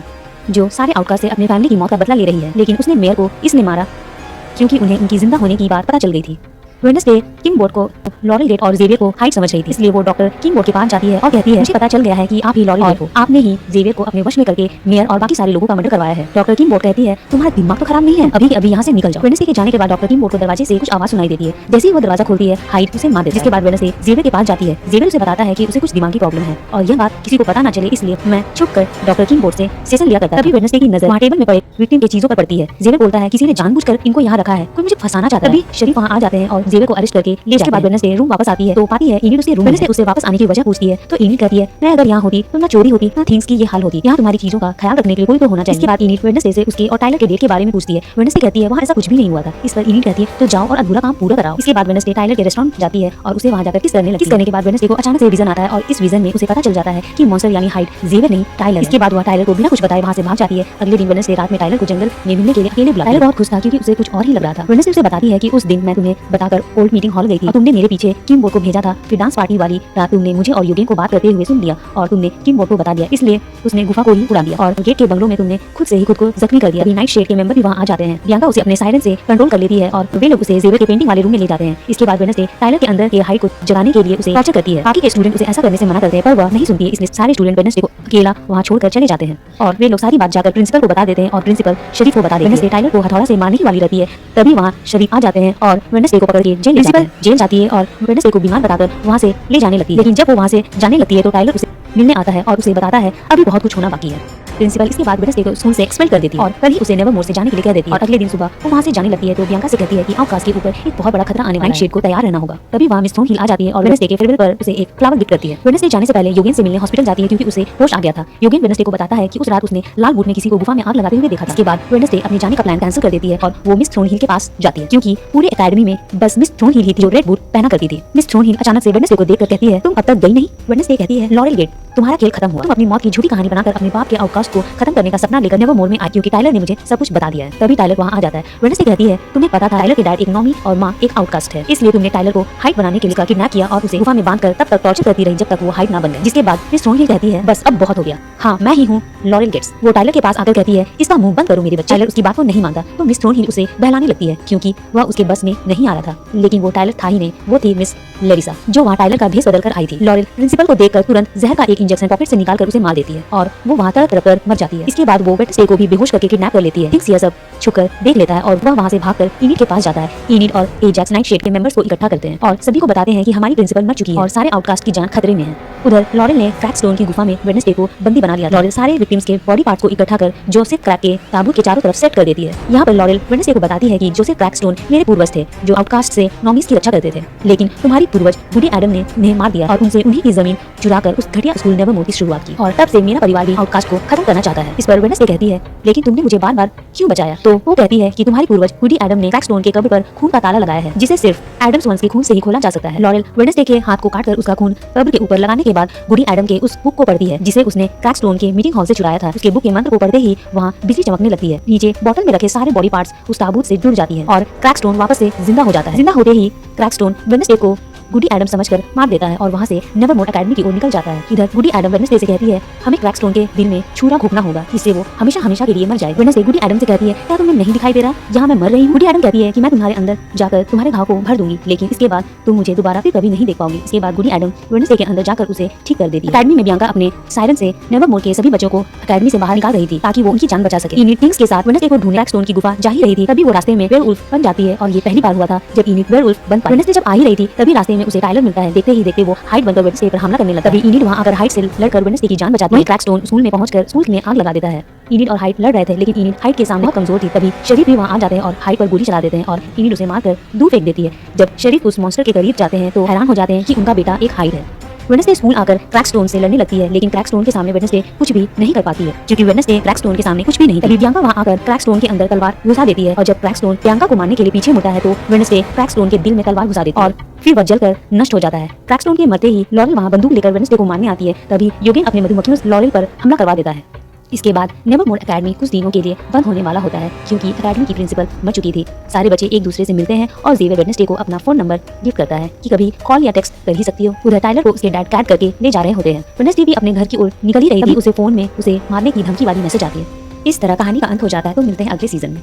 जो सारे आउटकास्ट से अपने फैमिली की मौत का बदला ले रही है, लेकिन उसने मेयर को इसने मारा क्योंकि उन्हें उनकी जिंदा होने की बात पता चल गई थी। वेडनेसडे किंगबोर्ड को लॉरेल गेट और जेवियर को हाइड समझ रही थी, इसलिए वो डॉक्टर किंगबोर्ड के पास जाती है और कहती है मुझे पता चल गया है कि आप ही लॉरेल गेट हो, आपने ही जेवियर को अपने वश में करके मेयर और बाकी सारे लोगों का मर्डर करवाया है। डॉक्टर किंगबोर्ड कहती है तुम्हारा दिमाग तो खराब नहीं है, अभी अभी यहाँ से निकल जाओ। वेडनेसडे के जाने के बाद डॉक्टर किंगबोर्ड को दरवाजे से कुछ आवाज सुनाई देती है। जैसे ही वो दरवाजा खोलती है हाइड उसे मार देती है। जिसके बाद वेडनेसडे जेवियर के पास जाती है। जेवियर उसे बताता है कि उसे कुछ दिमाग की प्रॉब्लम है और यह बात किसी को पता ना चले इसलिए मैं छुप कर डॉक्टर किंगबोर्ड से सेशन लिया करता। तभी वेडनेसडे की नजर वहाँ टेबल में पड़े विक्टिम की चीजों पर पड़ती है। जेवियर बोलता है किसी ने जानबूझकर इनको यहाँ रखा है, कोई मुझे फंसाना चाहता है। तभी शरीफ वहाँ आ जाते हैं और जेवियर को अरेस्ट करके ले जाते हैं। बाद वेडनेसडे रूम वापस आती है तो पाती है इनिड उसके रूम में। उसे वापस आने की वजह पूछती है तो इनिड कहती है मैं अगर यहाँ होती तो ना चोरी होती ना थिंग्स की ये हाल होती, यहाँ तुम्हारी चीजों का ख्याल रखने के लिए कोई तो होना चाहिए। इसके बाद इनिड वेडनेसडे से उसके और टाइलर के डेट के बारे में पूछती है। वेडनेसडे कहती है वहाँ ऐसा कुछ भी नहीं हुआ था। इस पर इनिड कहती है तो जाओ और अधूरा काम पूरा कराओ। इसके बाद वेडनेसडे टाइलर के रेस्टोरेंट जाती है और उसे वहाँ जाकर किस करने लगती है। किस करने के बाद वेडनेसडे को अचानक से विजन आता है और इस विजन में उसे पता चल जाता है कि मॉन्स्टर यानी हाइड जेवियर नहीं टाइलर। इसके बाद वह टाइलर को बिना कुछ बताए वहाँ से भाग जाती है। अगले दिन वेडनेसडे रात में टाइलर को जंगल में मिलने के लिए अकेले बुलाया। टाइलर बहुत खुश था क्योंकि उसे कुछ और ही लग रहा था। वेडनेसडे उसे बताती है कि उस दिन मैं तुम्हें बताकर ओल्ड मीटिंग हॉल गई थी और तुमने मेरे पीछे किंगबोर्ड को भेजा था। फिर डांस पार्टी वाली रात तुमने मुझे और यूगेन को बात करते हुए सुन लिया और तुमने किंगबोर्ड को बता दिया, इसलिए उसने गुफा को ही उड़ा दिया और गेट के बंगलों में तुमने खुद से ही खुद को जख्मी कर दिया। अभी नाइट शेड के मेंबर भी वहाँ आ जाते हैं। बियांका उसे अपने साइलेंस से कंट्रोल कर लेती है और वे लोग उसे जेवियर के पेंटिंग वाले रूम में ले जाते हैं। इसके बाद वेडनेसडे टाइलर के अंदर के हाइड को जगाने के लिए उसे टॉर्चर करती है। बाकी के स्टूडेंट उसे ऐसा करने से मना करते हैं पर वह नहीं सुनती है, इसलिए सारे स्टूडेंट वेडनेसडे को अकेला वहाँ छोड़कर चले जाते हैं और वे लोग सारी बात जाकर प्रिंसिपल को बता देते हैं और प्रिंसिपल शरीफ को बता देते हैं। वेडनेसडे टाइलर को हथौड़ा से मारने की वाली रहती है, तभी वहाँ शरीफ आ जाते हैं और वेडनेसडे को पकड़ के जेल जाती है और वेडनेसडे को बीमार बताकर वहाँ से ले जाने लगती है। लेकिन जब वो वहाँ से जाने लगती है तो टाइलर उसे मिलने आता है और उसे बताता है अभी बहुत कुछ होना बाकी है। प्रिंसिपल इसके बाद वेडनेसडे को स्कूल से एक्सपेल कर देती है और कल ही उसे नेवरमोर से जाने के लिए कह देती है। और अगले दिन सुबह वो वहाँ से जाने लगती है तो बियांका से कहती है कि आउटकास्ट के ऊपर एक बहुत बड़ा खतरा आने वाला है, शेड को तैयार रहना होगा। तभी वहाँ मिस थॉर्नहिल आ जाती है और वेडनेसडे के फेयरवेल पर उसे एक फ्लावर गिफ्ट करती है। वेडनेसडे जाने से पहले यूगेन से मिलने हॉस्पिटल जाती है क्योंकि उसे होश आ गया था। यूगेन वेडनेसडे को बताता है कि उस रात उसने लाल बूट में किसी को गुफा में आग लगाते हुए देखा था। इसके बाद वेडनेसडे अपने जाने का प्लान कैंसिल कर देती है और वो मिस थॉर्नहिल के पास जाती है क्योंकि पूरे एकेडमी में बस मिस थॉर्नहिल ही थी जो रेड बूट पहना करती थी। मिस थॉर्नहिल अचानक से वेडनेसडे को देखकर कहती है तुम अब तक गई नहीं। वेडनेसडे कहती है लॉरेल गेट तुम्हारा खेल खत्म हुआ, तुम अपनी मौत की झूठी कहानी बनाकर अपने बाप के आउटकास्ट को खत्म करने का सपना लेकर नेवरमोर में आई क्योंकि टाइलर ने मुझे सब कुछ बता दिया है। तभी टाइलर वहाँ आ जाता है। वेडनेसडे कहती है तुम्हें पता था टाइलर के डैड एक नॉमी और माँ एक आउटकास्ट है, इसलिए तुमने टाइलर को हाइड बनाने के लिए किडनैप किया और उसे गुफा में बांधकर तब तक टॉर्चर करती रही जब तक वो हाइड ना बन गए। जिसके बाद मिस थॉर्नहिल कहती है बस अब बहुत हो गया, हाँ मैं ही हूँ लॉरेल गेट्स। वो टाइलर के पास आकर कहती है इसका मुंह बंद करो मेरे बच्चे। टाइलर उसकी बात को नहीं मानता तो मिस थॉर्नहिल उसे बहलाने लगती है क्योंकि वह उसके बस में नहीं आ रहा था, लेकिन वो टाइलर था ही नहीं, वो थी मिस लेरिसा जो वहाँ टाइलर का भेष बदल कर आई थी। लॉरेल प्रिंसिपल को देखकर तुरंत जहर का एक इंजेक्शन पॉकेट से निकालकर उसे मार देती है और वो वहाँ तड़प कर मर जाती है। इसके बाद वो वेडनेसडे को भी बेहोश करके किडनैप कर लेती है। थिंग्स यह सब छुपकर देख लेता है और वह वहाँ से भागकर इनिड के पास जाता है। इनिड और एजैक्स नाइट शेड के मेंबर्स को इकट्ठा करते हैं और सभी को बताते हैं कि हमारी प्रिंसिपल मर चुकी है और सारे आउटकास्ट की जान खतरे में है। उधर लॉरेल ने क्रैक स्टोन की गुफा में वेडनेसडे को बंदी बना लिया। लॉरेल सारे विक्टिम्स के बॉडी पार्ट्स को इकट्ठा कर जोसेफ क्रैक के ताबूत के चारों तरफ सेट कर देती है। यहाँ पर लॉरेल वेडनेसडे को बताती है कि जोसेफ क्रैक स्टोन मेरे पूर्वज थे जो आउटकास्ट से नॉमीज की रक्षा करते थे, लेकिन तुम्हारी पूर्वज वुडी एडम ने उन्हें मार दिया और उनसे उन्हीं की जमीन चुराकर उस घटिया स्कूल नेवरमोर की शुरुआत की और तब से मेरा परिवार भी आउटकास्ट को खत्म करना चाहता है। इस पर वेडनेसडे कहती है लेकिन तुमने मुझे बार बार क्यों बचाया? तो वो कहती है कि तुम्हारी पूर्वज वुडी एडम ने क्रैक स्टोन के कब्र पर खून का ताला लगाया है जिसे सिर्फ एडम्स वंश के खून से ही खोला जा सकता है। लॉरेल वेडनेसडे के हाथ को काटकर उसका खून कब्र के ऊपर लगाने के बाद वुडी एडम के उस बुक को पढ़ती है जिसे उसने क्रैक स्टोन के मीटिंग हॉल से चुराया था। उसके बुक के मंत्र को पढ़ते ही वहाँ बिजली चमकने लगती है। नीचे बोतल में रखे सारे बॉडी पार्ट्स उस ताबूत से जुड़ जाती है और क्रैक स्टोन वापस से जिंदा हो जाता है। जिंदा होते ही क्रैक स्टोन वेडनेसडे को वुडी एडम समझकर मार देता है और वहाँ से नेवरमोर एकेडमी की ओर निकल जाता है। इधर वुडी एडम वेडनेसडे से कहती है हमें क्रैक स्टोन के दिल में छुरा घोंपना होगा, इससे वो हमेशा हमेशा के लिए मर जाए। वेडनेसडे वुडी एडम से कहती है क्या तुम्हें नहीं दिखाई दे रहा जहाँ मैं मर रही हूँ? वुडी एडम कहती है कि मैं तुम्हारे अंदर जाकर तुम्हारे घाव को भर दूंगी, लेकिन इसके बाद तुम मुझे दोबारा फिर कभी नहीं देख पाओगी। इसके बाद वुडी एडम वेडनेसडे के अंदर जाकर उसे ठीक कर देती है। एकेडमी में बियांका अपने सायरन से नेवरमोर के सभी बच्चों को एकेडमी से बाहर निकाल रही थी ताकि वो उनकी जान बचा सके। इनिड थिंग्स के साथ वेडनेसडे को ढूंढने क्रैक स्टोन की गुफा जा ही रही थी, तभी वो रास्ते में वेयरवुल्फ बन जाती है और ये पहली बार हुआ था जब इनिड वेयरवुल्फ बन पाई। वेडनेसडे जब आ ही रही थी तभी रास्ते में उसे टाइलर मिलता है। देखते ही देखते वो हाइड बनकर वेडनेसडे पर हमला करने लगता है। तभी इनिड वहाँ आकर हाइड से लड़कर वेडनेसडे की जान बचाती है। क्रैक स्टोन स्कूल में पहुंचकर स्कूल में आग लगा देता है। इनिड और हाइड लड़ रहे थे लेकिन इनिड हाइड के सामने बहुत कमजोर थी। तभी शरीफ भी वहाँ आ जाते हैं और हाइड पर गोली चला देते हैं और इनिड उसे मारकर दूर फेंक देती है। जब शरीफ उस मॉन्स्टर के करीब जाते हैं तो हैरान हो जाते हैं कि उनका बेटा एक हाइड है। वेडनेसडे स्कूल आकर क्रैकस्टोन से लड़ने लगती है, लेकिन क्रैकस्टोन के सामने वेडनेसडे कुछ भी नहीं कर पाती है, क्योंकि वेडनेसडे क्रैकस्टोन के सामने कुछ भी नहीं। तभी बियांका वहां आकर क्रैकस्टोन के अंदर तलवार घुसा देती है, और जब क्रैकस्टोन बियांका को मारने के लिए पीछे मुड़ता है तो वेडनेसडे क्रैकस्टोन के दिल में तलवार घुसा देती है, और फिर वह जलकर नष्ट हो जाता है। क्रैकस्टोन के मरते ही लॉरेल वहां बंदूक लेकर वेडनेसडे को मारने आती है, तभी योगेन अपने मधुमक्खियों से लॉरेल पर हमला करवा देता है। इसके बाद नेवरमोर एकेडमी कुछ दिनों के लिए बंद होने वाला होता है, क्योंकि एकेडमी की प्रिंसिपल मर चुकी थी। सारे बच्चे एक दूसरे से मिलते हैं और जेवियर वेडनेसडे को अपना फोन नंबर गिफ्ट करता है कि कभी कॉल या टेक्स्ट कर ही सकती हो। उधर टाइलर को उसके डैड कैद करके ले जा रहे होते हैं। वेडनेसडे भी अपने घर की ओर निकल ही रही थी, उसे फोन में उसे मारने की धमकी वाली मैसेज आती है। इस तरह कहानी का अंत हो जाता है। तो मिलते हैं अगले सीजन में।